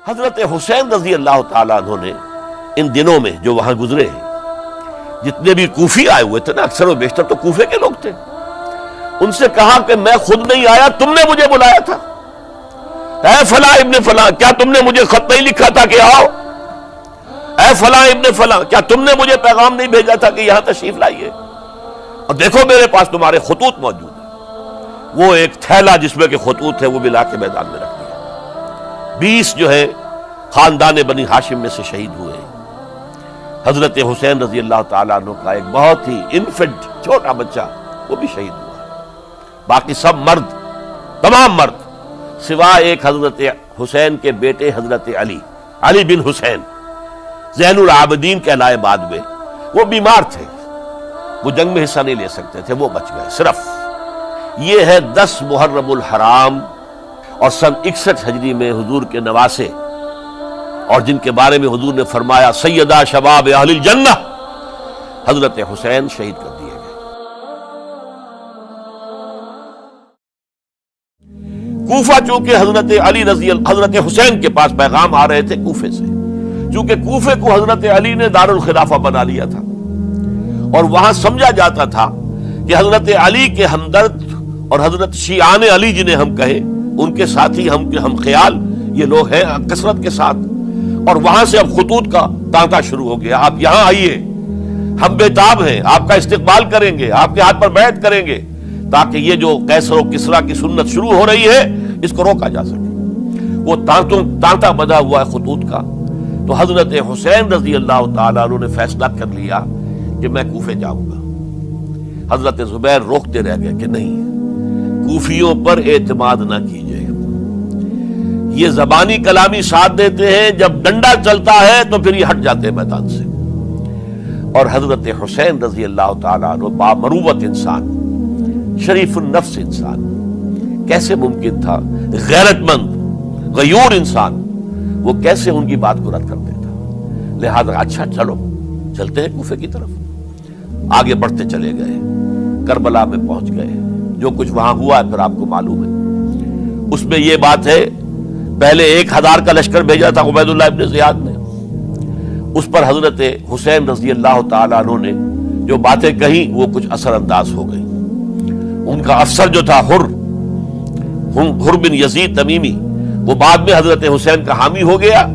حضرت حسین رضی اللہ تعالیٰ عنہ نے ان دنوں میں جو وہاں گزرے ہیں، جتنے بھی کوفی آئے ہوئے تھے نا، اکثر و بیشتر تو کوفے کے لوگ تھے، ان سے کہا کہ میں خود نہیں آیا، تم نے مجھے بلایا تھا، اے فلاں ابن فلاں، کیا تم نے مجھے خط نہیں لکھا تھا کہ آؤ؟ اے فلاں ابن فلاں، کیا تم نے مجھے پیغام نہیں بھیجا تھا کہ یہاں تشریف لائیے؟ اور دیکھو میرے پاس تمہارے خطوط موجود ہیں۔ وہ ایک تھیلا جس میں کہ خطوط ہے وہ بھی لا کے میدان میں رکھ دیا۔ 20 جو ہے خاندان بنی ہاشم میں سے شہید ہوئے ہیں۔ حضرت حسین رضی اللہ تعالیٰ عنہ کا ایک بہت ہی انفنٹ چھوٹا بچہ وہ بھی شہید ہوا۔ باقی سب مرد، تمام مرد، سوائے ایک حضرت حسین کے بیٹے حضرت علی بن حسین زین العابدین کہلائے بعد میں، وہ بیمار تھے، وہ جنگ میں حصہ نہیں لے سکتے تھے، وہ بچ گئے صرف۔ یہ ہے 10 محرم الحرام اور سن 61 ہجری میں حضور کے نواسے، اور جن کے بارے میں حضور نے فرمایا سیدہ شباب اہل الجنہ، حضرت حسین شہید کر دیے گئے۔ کوفہ چونکہ حضرت حسین کے پاس پیغام آ رہے تھے کوفے سے، چونکہ کوفے کو حضرت علی نے دار الخلافہ بنا لیا تھا، اور وہاں سمجھا جاتا تھا کہ حضرت علی کے ہمدرد اور حضرت شیعان علی جنہیں ہم کہیں، ان کے ساتھی ہم خیال یہ لوگ ہیں کثرت کے ساتھ، اور وہاں سے اب خطوط کا تانتا شروع ہو گیا، آپ یہاں آئیے، ہم بےتاب ہیں، آپ کا استقبال کریں گے، آپ کے ہاتھ پر بیعت کریں گے، تاکہ یہ جو قیصر و کسریٰ کی سنت شروع ہو رہی ہے اس کو روکا جا سکے۔ وہ تانتا بنا ہوا ہے خطوط کا۔ تو حضرت حسین رضی اللہ تعالیٰ عنہ نے فیصلہ کر لیا کہ میں کوفے جاؤں گا۔ حضرت زبیر روکتے رہ گئے کہ نہیں، کوفیوں پر اعتماد نہ کیجیے، یہ زبانی کلامی ساتھ دیتے ہیں، جب ڈنڈا چلتا ہے تو پھر یہ ہٹ جاتے ہیں میدان سے۔ اور حضرت حسین رضی اللہ تعالیٰ عنہ بامروت انسان، شریف النفس انسان، کیسے ممکن تھا غیرت مند غیور انسان وہ کیسے ان کی بات کو رد کر دیتا؟ لہذا اچھا چلو چلتے ہیں کوفے کی طرف۔ آگے بڑھتے چلے گئے، کربلا میں پہنچ گئے، جو کچھ وہاں ہوا ہے پھر آپ کو معلوم ہے۔ اس میں یہ بات ہے، پہلے 1000 کا لشکر بھیجا تھا عبید اللہ ابن زیاد نے، اس پر حضرت حسین رضی اللہ تعالیٰ عنہ نے جو باتیں کہیں وہ کچھ اثر انداز ہو گئی۔ ان کا افسر جو تھا حر بن یزید تمیمی، وہ بعد میں حضرت حسین کا حامی ہو گیا،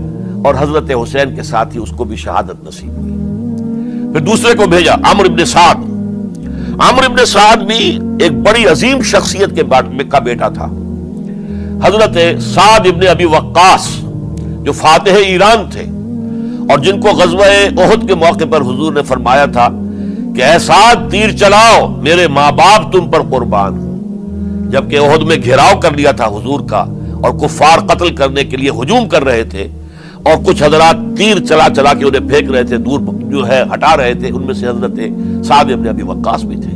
اور حضرت حسین کے ساتھ ہی اس کو بھی شہادت نصیب ہوئی۔ پھر دوسرے کو بھیجا عمرو بن سعد۔ عمرو بن سعد بھی ایک بڑی عظیم شخصیت کا بیٹا تھا، حضرت سعد ابن ابی وقاص جو فاتح ایران تھے، اور جن کو غزوہ احد کے موقع پر حضور نے فرمایا تھا کہ اے سعد تیر چلاؤ، میرے ماں باپ تم پر قربان ہوں۔ جبکہ احد میں گھیراؤ کر لیا تھا حضور کا، اور کفار قتل کرنے کے لیے ہجوم کر رہے تھے، اور کچھ حضرات تیر چلا چلا کے انہیں پھینک رہے تھے، دور جو ہے ہٹا رہے تھے، ان میں سے حضرت سعد ابن ابی وقاص بھی تھے۔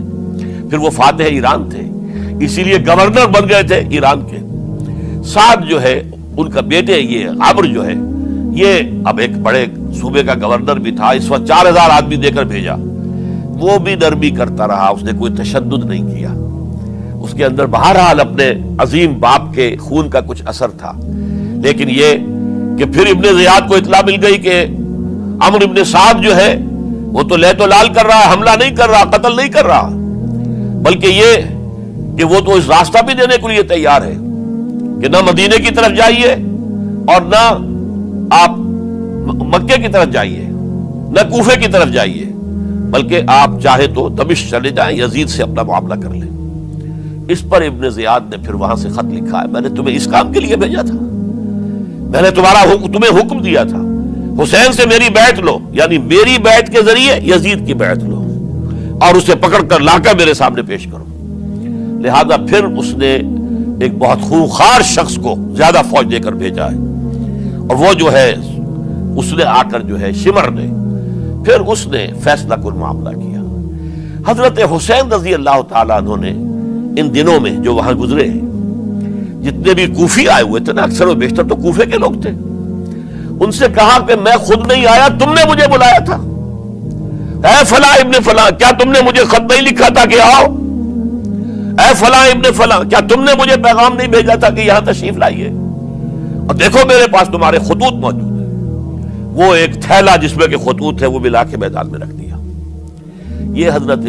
پھر وہ فاتح ایران تھے، اسی لیے گورنر بن گئے تھے ایران کے۔ سعد جو ہے ان کا بیٹے، یہ عمرو جو ہے، یہ اب ایک بڑے صوبے کا گورنر بھی تھا، اس وقت 4000 آدمی دے کر بھیجا، وہ بھی نرمی کرتا رہا، اس نے کوئی تشدد نہیں کیا، اس کے اندر بہرحال اپنے عظیم باپ کے خون کا کچھ اثر تھا۔ لیکن یہ کہ پھر ابن زیاد کو اطلاع مل گئی کہ عمرو ابن سعد جو ہے وہ تو لے تو لال کر رہا ہے، حملہ نہیں کر رہا، قتل نہیں کر رہا، بلکہ یہ کہ وہ تو اس راستہ بھی دینے کے لیے تیار ہے کہ نہ مدینے کی طرف جائیے اور نہ آپ مکے کی طرف جائیے، نہ کوفے کی طرف جائیے، بلکہ آپ چاہے تو دمشق چلے جائیں، یزید سے اپنا معاملہ کر لیں۔ اس پر ابن زیاد نے پھر وہاں سے خط لکھا ہے، میں نے تمہیں اس کام کے لیے بھیجا تھا، میں نے تمہیں حکم دیا تھا، حسین سے میری بیعت لو، یعنی میری بیعت کے ذریعے یزید کی بیعت لو، اور اسے پکڑ کر لا کر میرے سامنے پیش کرو۔ لہذا پھر اس نے ایک بہت خونخوار شخص کو زیادہ فوج دے کر بھیجا ہے، اور وہ جو ہے اس نے آ کر جو ہے شمر نے پھر اس نے فیصلہ کن معاملہ کیا۔ حضرت حسین رضی اللہ تعالیٰ عنہ نے ان دنوں میں جو وہاں گزرے ہیں، جتنے بھی کوفی آئے ہوئے تھے نا، اکثر و بیشتر تو کوفے کے لوگ تھے، ان سے کہا کہ میں خود نہیں آیا، تم نے مجھے بلایا تھا، اے فلاں ابن فلاں، کیا تم نے مجھے خط نہیں لکھا تھا کہ آؤ؟ اے فلاں ابن فلاں، کیا تم نے مجھے پیغام نہیں بھیجا تھا کہ یہاں تشریف لائیے؟ اور دیکھو میرے پاس تمہارے خطوط موجود ہیں. وہ ایک تھیلا جس میں کہ خطوط ہے وہ بھی لا کے میدان میں رکھ دیا. یہ حضرت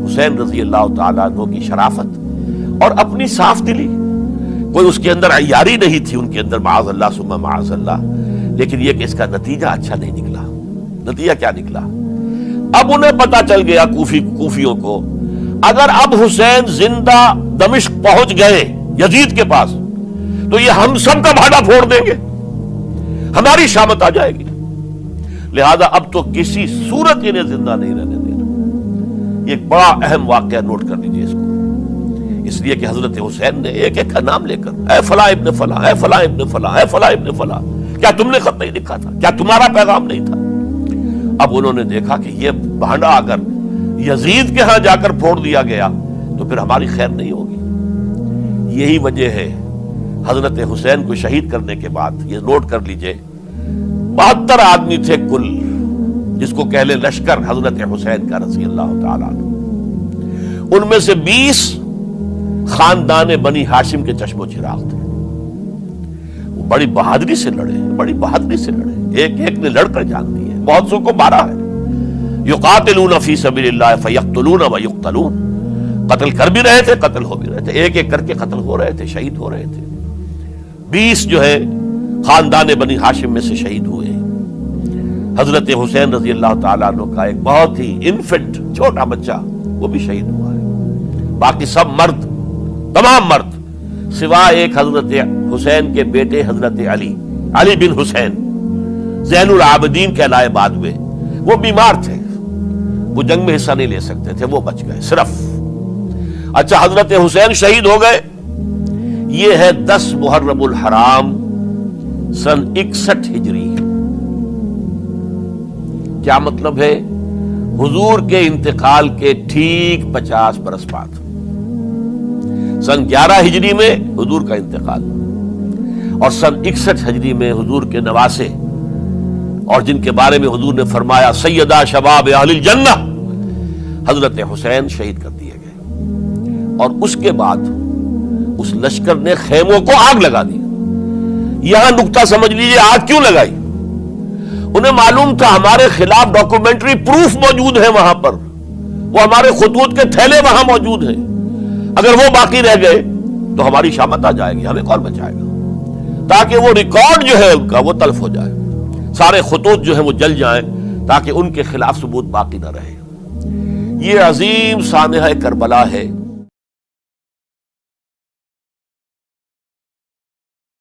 حسین رضی اللہ تعالیٰ عنہ کی شرافت اور اپنی صاف دلی. کوئی اس کے اندر عیاری نہیں تھی ان کے اندر، معاذ اللہ ثم معاذ اللہ. لیکن یہ کہ اس کا نتیجہ اچھا نہیں نکلا. نتیجہ کیا نکلا؟ اب انہیں پتا چل گیا کوفیوں کو، اگر اب حسین زندہ دمشق پہنچ گئے یزید کے پاس تو یہ ہم سب کا بھاڑا پھوڑ دیں گے، ہماری شامت آ جائے گی. لہذا اب تو کسی صورت انہیں زندہ نہیں رہنے دینا. یہ ایک بڑا اہم واقعہ، نوٹ کر لیجیے اس کو. اس لیے کہ حضرت حسین نے ایک ایک کا نام لے کر، اے فلاں ابن فلاں، اے فلاں ابن فلاں، اے فلاں ابن فلاں، کیا تم نے خط نہیں لکھا تھا؟ کیا تمہارا پیغام نہیں تھا؟ اب انہوں نے دیکھا کہ یہ بھانڈا اگر یزید کے ہاں جا کر پھوڑ دیا گیا تو پھر ہماری خیر نہیں ہوگی. یہی وجہ ہے حضرت حسین کو شہید کرنے کے بعد، یہ نوٹ کر لیجئے، 72 آدمی تھے کل، جس کو کہہ لیں لشکر حضرت حسین کا رضی اللہ تعالیٰ عنہ. ان میں سے 20 خاندان بنی ہاشم کے چشم و چراغ تھے. وہ بڑی بہادری سے لڑے، بڑی بہادری سے لڑے، ایک ایک نے لڑ کر جان دی ہے. بہت سو کو مارا ہے. یقاتلون فی سبیل اللہ فیقتلون ویقتلون، قتل کر بھی رہے تھے، قتل ہو بھی رہے تھے، ایک ایک کر کے قتل ہو رہے تھے، شہید ہو رہے تھے. 20 جو ہے خاندان بنی ہاشم میں سے شہید ہوئے. حضرت حسین رضی اللہ تعالیٰ عنہ کا ایک بہت ہی انفنٹ چھوٹا بچہ وہ بھی شہید ہوا ہے. باقی سب مرد، تمام مرد، سوائے ایک حضرت حسین کے بیٹے حضرت علی بن حسین زین العابدین کہلائے بعد میں. وہ بیمار تھے، وہ جنگ میں حصہ نہیں لے سکتے تھے، وہ بچ گئے صرف. اچھا، حضرت حسین شہید ہو گئے. یہ ہے 10 محرم الحرام سن 61 ہجری. کیا مطلب ہے؟ حضور کے انتقال کے ٹھیک 50 برس بعد، سن 11 ہجری میں حضور کا انتقال، اور سن 61 ہجری میں حضور کے نواسے اور جن کے بارے میں حضور نے فرمایا سیدہ شباب اہل الجنہ، حضرت حسین شہید کر دیے گئے. اور اس کے بعد اس لشکر نے خیموں کو آگ لگا دی. یہاں نقطہ سمجھ لیجیے، آگ کیوں لگائی؟ انہیں معلوم تھا ہمارے خلاف ڈاکومنٹری پروف موجود ہے وہاں پر، وہ ہمارے خطوط کے تھیلے وہاں موجود ہیں. اگر وہ باقی رہ گئے تو ہماری شامت آ جائے گی، ہمیں کون بچائے گا؟ تاکہ وہ ریکارڈ جو ہے ان کا وہ تلف ہو جائے، سارے خطوط جو ہیں وہ جل جائیں، تاکہ ان کے خلاف ثبوت باقی نہ رہے. یہ عظیم سانحہ کربلا ہے